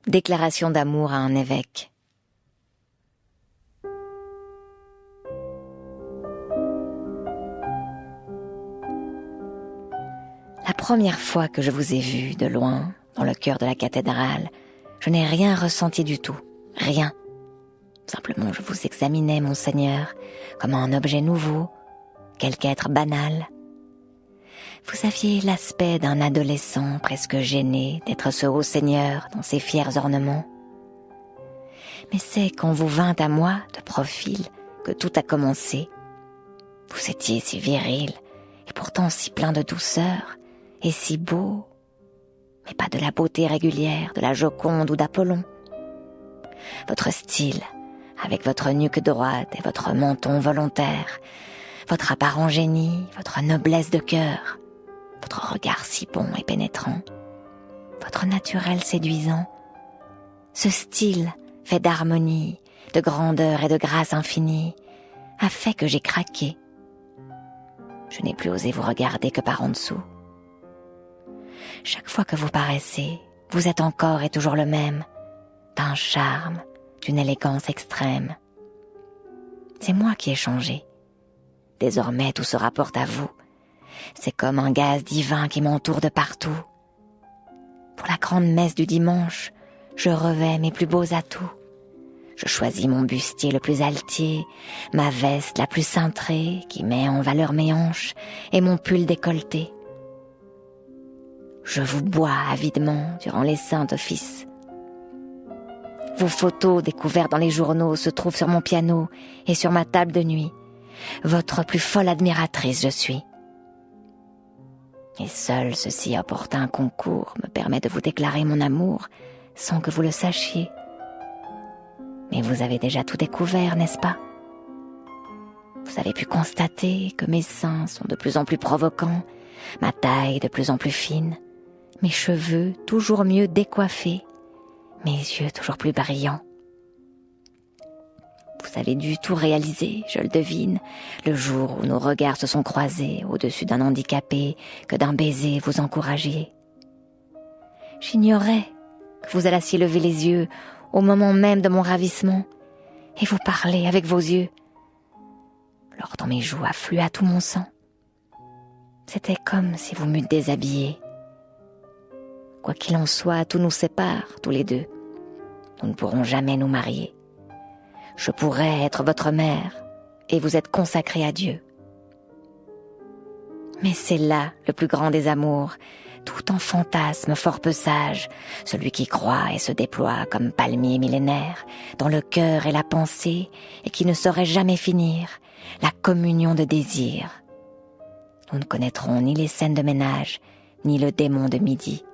Déclaration d'amour à un évêque. La première fois que je vous ai vu de loin, dans le cœur de la cathédrale, je n'ai rien ressenti du tout, rien. Simplement, je vous examinais, Monseigneur, comme un objet nouveau, quelque être banal. Vous aviez l'aspect d'un adolescent presque gêné d'être ce haut seigneur dans ses fiers ornements. Mais c'est quand vous vîntes à moi, de profil, que tout a commencé. Vous étiez si viril, et pourtant si plein de douceur, et si beau, mais pas de la beauté régulière de la Joconde ou d'Apollon. Votre style, avec votre nuque droite et votre menton volontaire, votre apparent génie, votre noblesse de cœur, votre regard si bon et pénétrant, votre naturel séduisant, ce style fait d'harmonie, de grandeur et de grâce infinie, a fait que j'ai craqué. Je n'ai plus osé vous regarder que par en dessous. Chaque fois que vous paraissez, vous êtes encore et toujours le même, d'un charme, d'une élégance extrême. C'est moi qui ai changé. Désormais, tout se rapporte à vous. C'est comme un gaz divin qui m'entoure de partout. Pour la grande messe du dimanche, je revais mes plus beaux atouts. Je choisis mon bustier le plus altier, ma veste la plus cintrée qui met en valeur mes hanches et mon pull décolleté. Je vous bois avidement durant les saints offices. Vos photos découvertes dans les journaux se trouvent sur mon piano et sur ma table de nuit. Votre plus folle admiratrice je suis. Et seul ce si opportun concours me permet de vous déclarer mon amour sans que vous le sachiez. Mais vous avez déjà tout découvert, n'est-ce pas? Vous avez pu constater que mes seins sont de plus en plus provocants, ma taille de plus en plus fine, mes cheveux toujours mieux décoiffés, mes yeux toujours plus brillants. Vous avez dû tout réaliser, je le devine, le jour où nos regards se sont croisés au-dessus d'un handicapé que d'un baiser vous encouragiez. J'ignorais que vous allassiez lever les yeux au moment même de mon ravissement et vous parler avec vos yeux. Alors dans mes joues afflua tout mon sang. C'était comme si vous m'eûtes déshabillée. Quoi qu'il en soit, tout nous sépare, tous les deux. Nous ne pourrons jamais nous marier. Je pourrais être votre mère, et vous êtes consacrée à Dieu. Mais c'est là le plus grand des amours, tout en fantasme fort peu sage, celui qui croit et se déploie comme palmier millénaire, dont le cœur est la pensée, et qui ne saurait jamais finir, la communion de désirs. Nous ne connaîtrons ni les scènes de ménage, ni le démon de midi.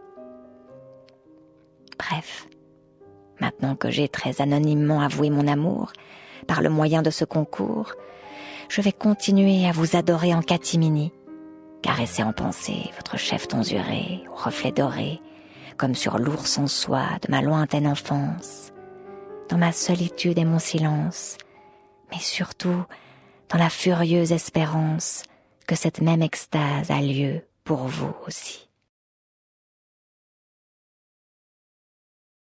Bref, maintenant que j'ai très anonymement avoué mon amour, par le moyen de ce concours, je vais continuer à vous adorer en catimini, caresser en pensée votre chef tonsuré, au reflet doré, comme sur l'ours en soie de ma lointaine enfance, dans ma solitude et mon silence, mais surtout dans la furieuse espérance que cette même extase a lieu pour vous aussi.